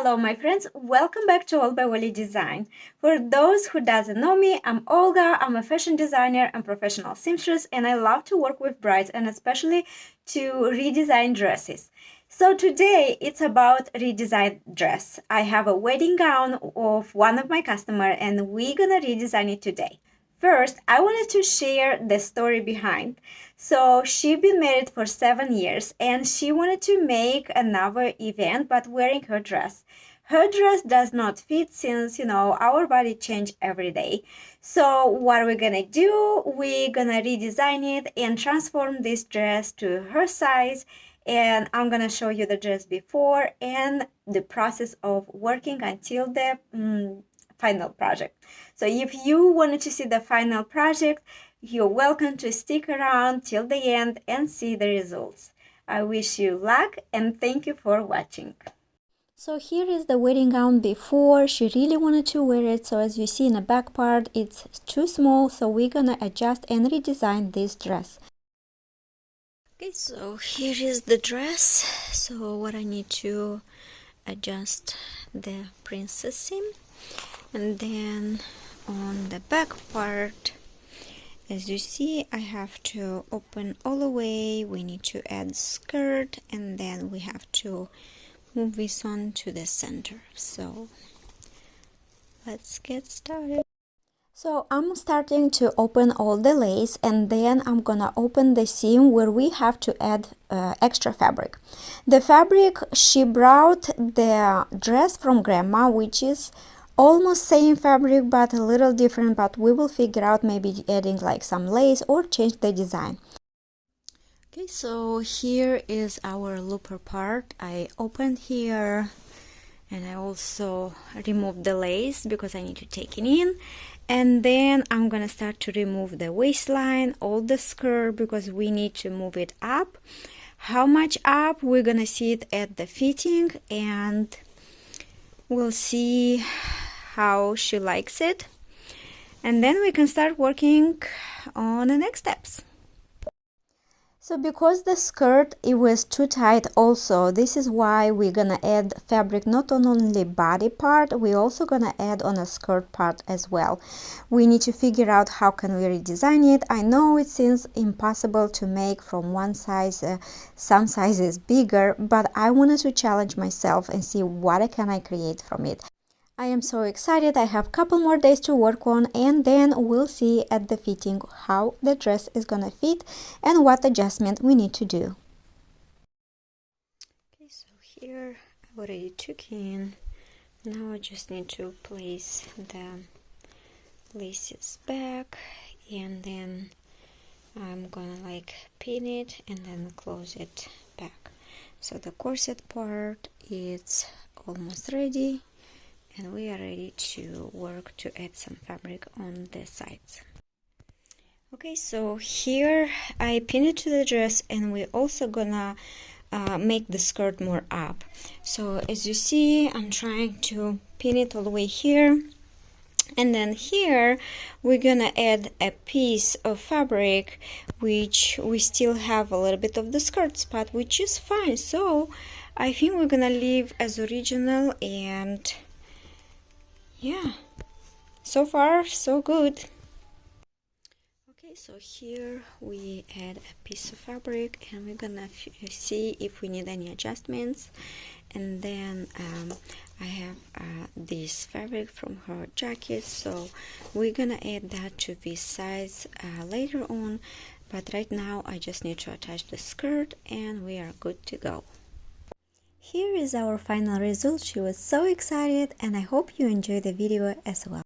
Hello my friends, welcome back to AllbyOly Design. For those who doesn't know me, I'm Olga, I'm a fashion designer and professional seamstress, and I love to work with brides and especially to redesign dresses. So today it's about redesign dress. I have a wedding gown of one of my customers and we're gonna redesign it today. First, I wanted to share the story behind. So she'd been married for 7 years and she wanted to make another event but wearing her dress. Her dress does not fit since, our body change every day. So what are we gonna do? We're gonna redesign it and transform this dress to her size. And I'm gonna show you the dress before and the process of working until the final project. So if you wanted to see the final project, you're welcome to stick around till the end and see the results. I wish you luck and thank you for watching. So here is the wedding gown before. She really wanted to wear it, so as you see in the back part it's too small, so we're gonna adjust and redesign this dress. Okay, so here is the dress. So what I need to adjust the princess seam, and then on the back part, as you see, I have to open all the way. We need to add skirt and then we have to move this on to the center. So let's get started. So I'm starting to open all the lace and then I'm gonna open the seam where we have to add extra fabric. The fabric, she brought the dress from grandma, which is almost same fabric but a little different, but we will figure out maybe adding like some lace or change the design. Okay, so here is our looper part. I opened here and I also removed the lace because I need to take it in, and then I'm gonna start to remove the waistline, all the skirt, because we need to move it up. How much up, we're gonna see it at the fitting and we'll see how she likes it, and then we can start working on the next steps. So because the skirt, it was too tight also, this is why we're gonna add fabric not on only body part, we're also gonna add on a skirt part as well. We need to figure out how can we redesign it. I know it seems impossible to make from one size, some sizes bigger, but I wanted to challenge myself and see what can I create from it. I am so excited. I have a couple more days to work on, and then we'll see at the fitting how the dress is gonna fit and what adjustment we need to do. Okay, so here I already took in. Now I just need to place the laces back, and then I'm gonna like pin it and then close it back. So the corset part is almost ready. And we are ready to work to add some fabric on the sides. Okay, so here I pin it to the dress, and we're also gonna make the skirt more up. So as you see, I'm trying to pin it all the way here, and then here we're gonna add a piece of fabric which we still have a little bit of the skirt spot, which is fine. So I think we're gonna leave as original, and yeah, so far so good. Okay, so here we add a piece of fabric and we're gonna see if we need any adjustments. And then I have this fabric from her jacket, so we're gonna add that to this size later on, but right now I just need to attach the skirt and we are good to go. Here is our final result. She was so excited and I hope you enjoy the video as well.